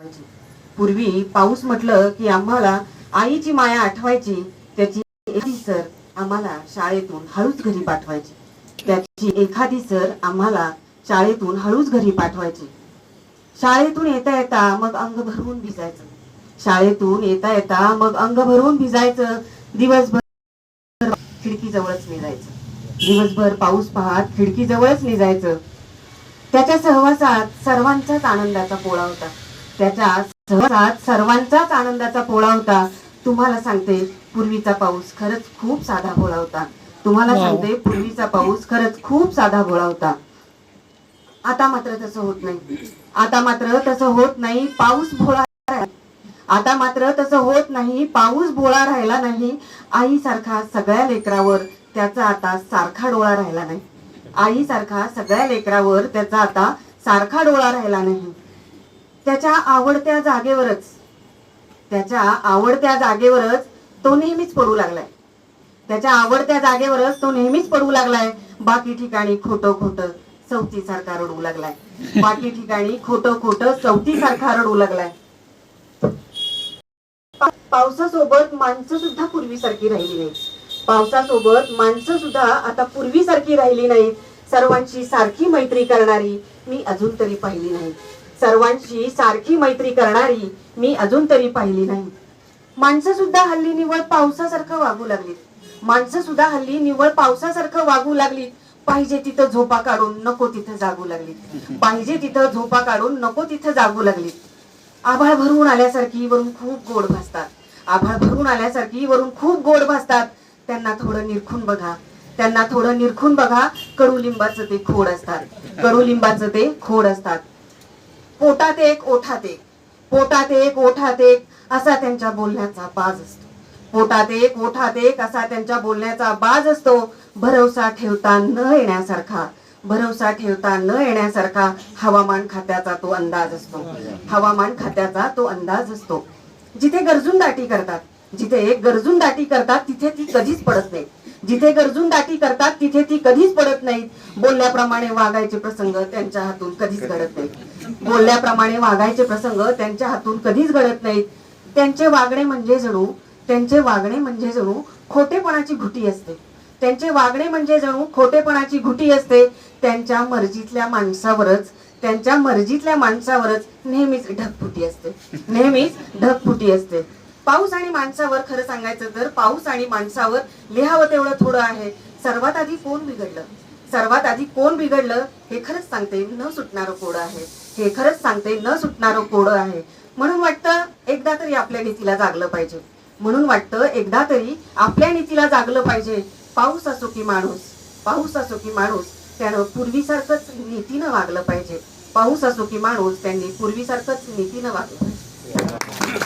पाठवायची. पूर्वी पाऊस म्हटलं की आम्हाला आईची माया आठवायची. त्याची एखादी सर आम्हाला शाळेतून हळूच घरी पाठवायची. त्याची एखादी सर आम्हाला शाळेतून हळूच घरी पाठवायची. शाळेतून येता येता मग अंग भरून भिजायचं. शाळेतून येता येता मग अंग भरून भिजायचं. दिवसभर खिडकी जवळच निघायचं. दिवसभर पाऊस पाहत खिडकी जवळच निघायचं. त्याच्या सहवासात सर्वांचाच आनंदाचा पोळा होता. त्याच्या सहवासात सर्वांचाच आनंदाचा पोळा होता. तुम्हाला सांगते पूर्वीचा पाऊस खरंच खूप साधा भोळा होता. तुम्हाला सांगते पूर्वीचा पाऊस खरंच खूप साधा भोळा होता. आता मात्र तसं होत नाही. आता मात्र तसं होत नाही. पाऊस भोळा आता मात्र तसं होत नाही. पाऊस भोळा राहिला नाही. आईसारखा सगळ्या लेकरावर त्याचा आता सारखा डोळा राहिला नाही. आईसारखा सगळ्या लेकरावर त्याचा आता सारखा डोळा राहिला नाही. त्याच्या आवडत्या जागेवरच तो नेहमीच पडू लागलाय. त्याच्या आवडत्या जागेवरच तो नेहमीच पडू लागलाय. बाकी ठिकाणी खोटं चौथीसारखा रडू लागलाय. बाकी ठिकाणी खोटं चौथीसारखा रडू लागलाय. पावसासोबत माणसं सुद्धा पूर्वीसारखी राहिली नाही. पावसासोबत माणसं सुद्धा आता पूर्वीसारखी राहिली नाही. सर्वांशी सारखी मैत्री करणारी मी अजून तरी पाहिली नाही. सर्वांशी सारखी मैत्री करणारी मी अजून तरी पाहिली नाही. माणसं सुद्धा हल्ली निव्वळ पावसासारखं वागू लागली. माणसं सुद्धा हल्ली निव्वळ पावसासारखं वागू लागली. पाहिजे तिथं झोपा काढून नको तिथं जागू लागली. पाहिजे तिथं झोपा काढून नको तिथं जागू लागली. आभाळ भरून आल्यासारखी वरून खूप गोड भासतात. आभाळ भरून आल्यासारखी वरून खूप गोड भासतात. त्यांना थोडं निरखून बघा. त्यांना थोडं निरखून बघा. कडुलिंबाचं ते खोड असतात. कडुलिंबाचं ते खोड असतात. पोटात एक ओठात एक. पोटात एक ओठात एक असा त्यांच्या बोलण्याचा बाज असतो. पोटात एक ओठात एक असा त्यांच्या बोलण्याचा बाज असतो. भरवसा ठेवता न येण्यासारखा. भरवसा ठेवता न येण्यासारखा हवामान खात्याचा तो अंदाज असतो. हवामान खात्याचा तो अंदाज असतो. जिथे गरजून दाटी करतात. जिथे गरजून दाटी करतात तिथे ती कधीच पडत नाही. जिथे गरजून दाटी करतात तिथे ती कधीच पडत नाही. बोलल्याप्रमाणे वागायचे प्रसंग त्यांच्या हातून कधीच घडत नाहीत. बोलल्याप्रमाणे वागायचे प्रसंग त्यांच्या हातून कधीच घडत नाहीत. त्यांचे वागणे म्हणजे जणू खोटेपणाची घुटी असते. त्यांचे वागणे म्हणजे जणू खोटेपणाची घुटी असते. त्यांच्या मर्जीतल्या माणसावरच नेहमीच ढगफुटी असते. नेहमीच ढगफुटी असते. पाऊस आणि माणसावर खरं सांगायचं तर पाऊस आणि माणसावर लिहावं तेवढं थोडं आहे. सर्वात आधी कोण बिघडलं हे खरंच सांगते न सुटणारं कोडं आहे. हे खरंच सांगते न सुटणारं कोडं आहे. म्हणून वाटतं एकदा तरी आपल्या नीतीला जागलं पाहिजे. पाऊस असो की माणूस त्यानं पूर्वीसारखंच नीतीनं वागलं पाहिजे. पाऊस असो की माणूस त्यांनी पूर्वीसारखंच नीतीनं वागलं पाहिजे.